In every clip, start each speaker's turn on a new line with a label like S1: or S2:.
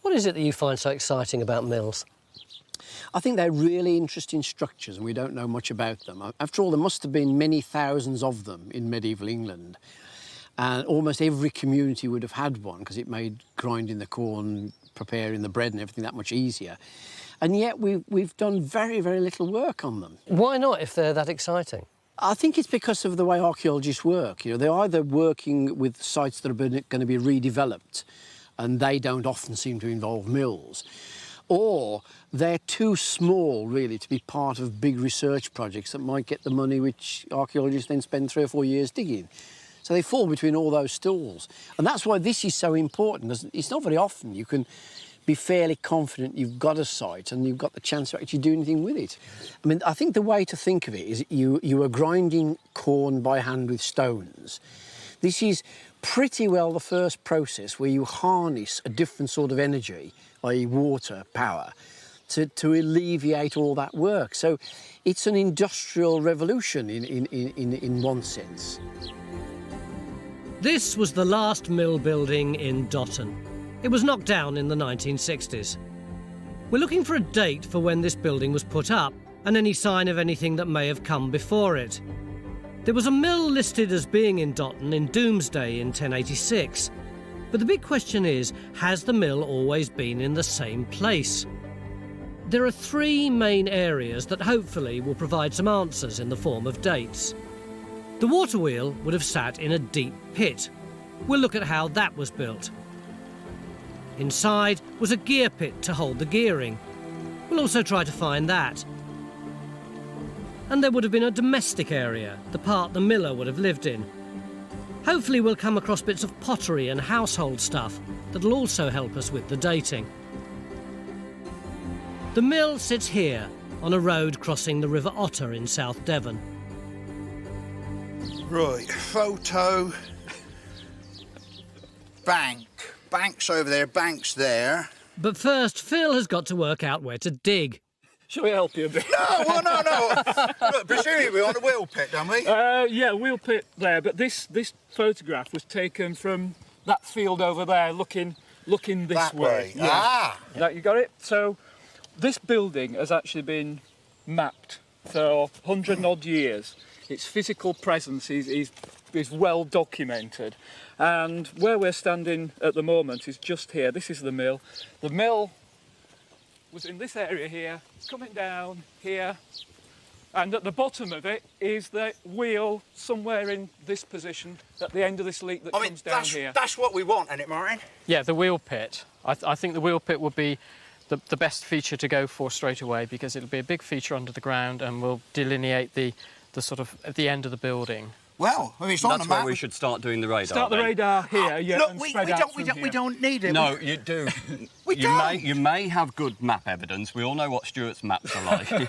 S1: What is it that you find so exciting about mills?
S2: I think they're really interesting structures and we don't know much about them. After all, there must have been many thousands of them in medieval England. And almost every community would have had one because it made grinding the corn, preparing the bread and everything that much easier. And yet we've done very, very little work on them.
S1: Why not, if they're that exciting?
S2: I think it's because of the way archaeologists work. You know, they're either working with sites that are going to be redeveloped, and they don't often seem to involve mills, or they're too small, really, to be part of big research projects that might get the money which archaeologists then spend 3 or 4 years digging. So they fall between all those stools. And that's why this is so important. It's not very often you can be fairly confident you've got a site and you've got the chance to actually do anything with it. I mean, I think the way to think of it is you are grinding corn by hand with stones. This is pretty well the first process where you harness a different sort of energy, i.e. water power, to alleviate all that work. So it's an industrial revolution in one sense.
S1: This was the last mill building in Dotton. It was knocked down in the 1960s. We're looking for a date for when this building was put up and any sign of anything that may have come before it. There was a mill listed as being in Dotton in Domesday in 1086. But the big question is, has the mill always been in the same place? There are 3 main areas that hopefully will provide some answers in the form of dates. The water wheel would have sat in a deep pit. We'll look at how that was built. Inside was a gear pit to hold the gearing. We'll also try to find that. And there would have been a domestic area, the part the miller would have lived in. Hopefully we'll come across bits of pottery and household stuff that'll also help us with the dating. The mill sits here, on a road crossing the River Otter in South Devon.
S3: Right, photo, bank. Bank's over there, bank's there.
S1: But first, Phil has got to work out where to dig.
S4: Shall we help you a bit?
S3: No, well, no. Look, presumably we're on a wheel pit, don't we?
S4: Yeah, wheel pit there, but this photograph was taken from that field over there, looking this
S3: that way.
S4: Yeah.
S3: Ah!
S4: That, you got it? So this building has actually been mapped for 100 and odd years. Its physical presence is well documented. And where we're standing at the moment is just here. This is the mill. The mill was in this area here, coming down here, and at the bottom of it is the wheel somewhere in this position at the end of this leak that comes down here.
S3: That's what we want, isn't it, Martin?
S5: Yeah, the wheel pit. I think the wheel pit would be the best feature to go for straight away because it'll be a big feature under the ground and will delineate the sort of at the end of the building.
S3: Well, I mean, it's on the map.
S6: That's where we should start doing the radar.
S4: Start the radar here, yeah,
S3: Look,
S4: and
S3: we
S4: spread out from here.
S3: don't need it.
S6: No, you do. You may have good map evidence. We all know what Stuart's maps are like.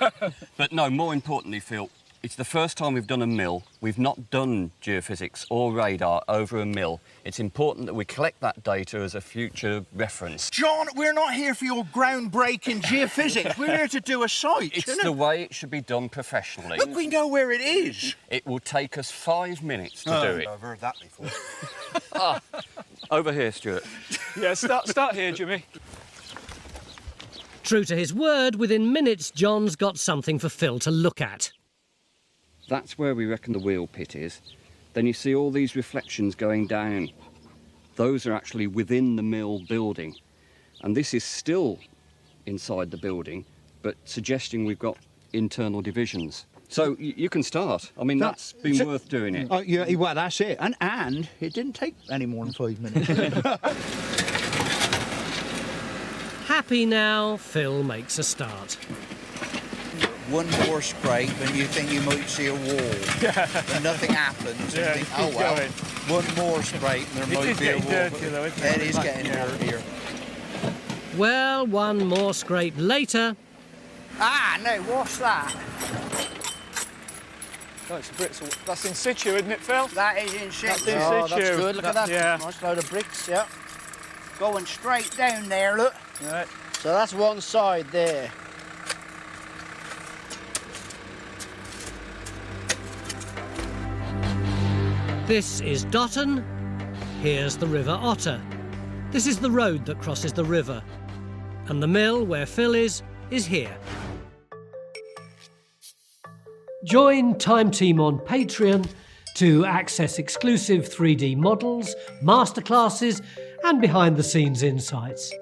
S6: But no, more importantly, Phil, it's the first time we've done a mill. We've not done geophysics or radar over a mill. It's important that we collect that data as a future reference.
S3: John, we're not here for your groundbreaking geophysics. We're here to do a site.
S6: It's the way it should be done professionally.
S3: Look, we know where it is.
S6: It will take us 5 minutes to do it.
S3: I've heard that before.
S6: Over here, Stuart.
S4: Yeah, start here, Jimmy.
S1: True to his word, within minutes, John's got something for Phil to look at.
S6: That's where we reckon the wheel pit is. Then you see all these reflections going down. Those are actually within the mill building. And this is still inside the building, but suggesting we've got internal divisions. So you can start. I mean, that's been worth doing it.
S3: Oh, yeah, well, that's it. And it didn't take any more than 5 minutes.
S1: Happy now, Phil makes a start.
S3: One more scrape and you think you might see a wall. And nothing happens.
S4: Yeah,
S3: you think,
S4: keep
S3: oh well,
S4: going.
S3: one more scrape and there might be a wall.
S4: Dirty, though, isn't it?
S3: It is getting dirtier.
S1: Well, one more scrape later.
S3: Ah, no, what's that?
S4: Oh, it's bricks. That's in situ, isn't it, Phil?
S3: That is in situ.
S4: That's in
S3: Oh,
S4: situ.
S3: that's good. Look at that.
S4: Yeah.
S3: Nice load of bricks, yeah. Going straight down there, look.
S4: Right.
S2: So that's one side there.
S1: This is Dotton. Here's the River Otter. This is the road that crosses the river. And the mill, where Phil is here. Join Time Team on Patreon to access exclusive 3D models, masterclasses and behind-the-scenes insights.